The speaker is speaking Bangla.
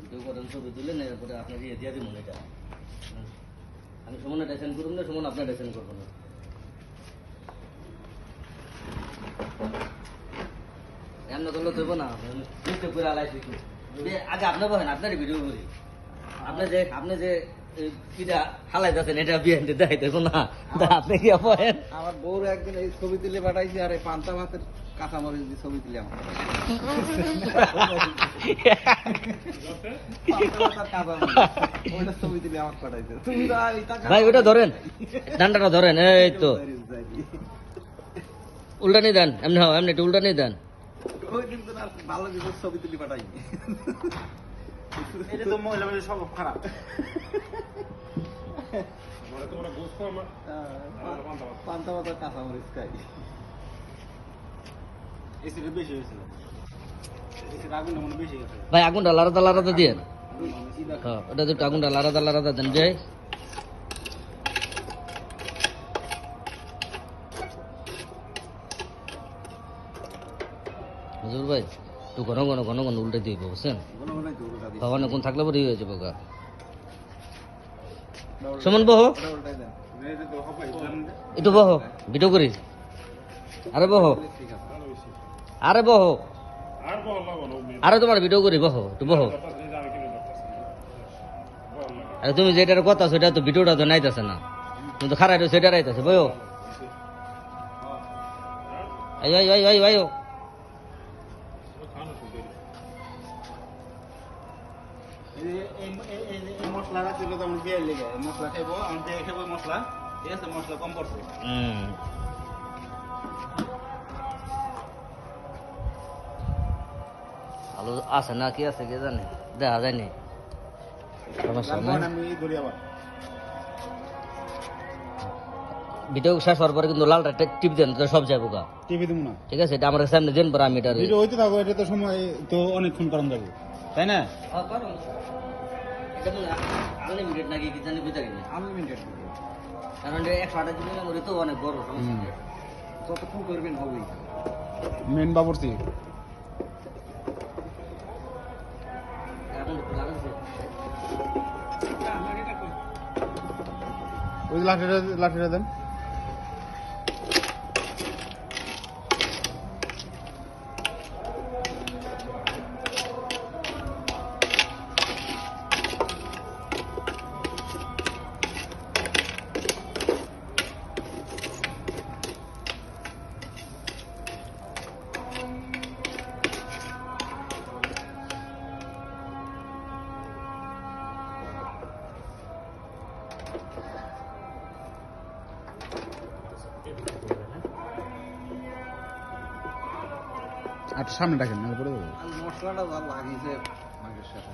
ভিডিও করেন ছবি তুলেন এরপরে আপনার ইয়ে দিয়ে দিবেন এটা আমি সুমন এটা সেন্ড করুন না সুমন আপনার এটা সেন্ড করবো না এমন করলে দেবো না চেষ্টা করে আলাইছি আগে আপনার বলেন আপনারই ভিডিও করি আপনি যে কিটা হালাই যাচ্ছেন এটা বিয়ে দেখাই দেখো না আপনি কি বলেন আমার বউর একদিন এই ছবি তুলে পাঠাইছি আর এই পান্তা ভাতের কাঁচামরিচ দিয়ে ছবি তুলে আমার ওইটা ছবি তুলে আমার পাঠাইছে ভাই ওটা ধরেন ডান্ডাটা ধরেন এই তো উল্টা নিয়ে দেন এমনি হ্যাঁ এমনি একটু উল্টা নিয়ে দেন ওই দিন তো আর ভালো কিছু ছবি তুলে পাঠাই এটা তো মহিলা মানুষের স্বভাব খারাপ পান্তা ভাতের কাঁচামরিচ খাই এসিটা বেশি হয়েছিল এসির আগুনটা মনে বেশি গেছে ভাই আগুনটা লারাদা লারাদা দিয়েন হ্যাঁ ওটা তো আগুনটা লারাদা লারাদা দেন যে হুজুর ভাই একটু ঘন ঘন ঘন ঘন উল্টে দিয়ে বুঝছেন তখন কোন থাকলে পরে হয়ে যাবে গা সুমন বহ একটু বহ ভিডিও করি আরে বহ আরে বহ আরে তোমার ভিডিও করি বহ একটু বহ আরে তুমি যেটার কথা সেটা তো ভিডিওটা তো নাইতেছে না তুমি তো খারাপ সেটা রাইতেছে বয় আই আই আই আই আই এই মশলা রাখছিল তো আমি বিয়ের লেগে মশলা খাইবো আমি বিয়ে খাইবো মশলা ঠিক আছে মশলা কম পড়ছে আলু আছে না কি আছে কে জানে দেখা যায়নি সমস্যা নাই আমি ধরি আবার ভিডিও শেষ হওয়ার পরে কিন্তু লালটা টিপ দেন তো সব যাবো গা টিভি দিব না ঠিক আছে এটা আমার সামনে দেন পরে আমি এটা ভিডিও হইতে থাকো এটা তো সময় তো অনেকক্ষণ কারণ যাবে তাই না আনলিমিটেড নাকি কি জানি বুঝা গেছে আনলিমিটেড কারণ 128 জিবি মেমোরি তো অনেক বড় সমস্যা যতক্ষণ করবেন হবেই মেন বাবরসি এখন লাগাচ্ছে ওই লাঠিটা দেন আর সামনে রাখেন পরে দেবো মশলাটা যা লাগিয়েছে মাগের সাথে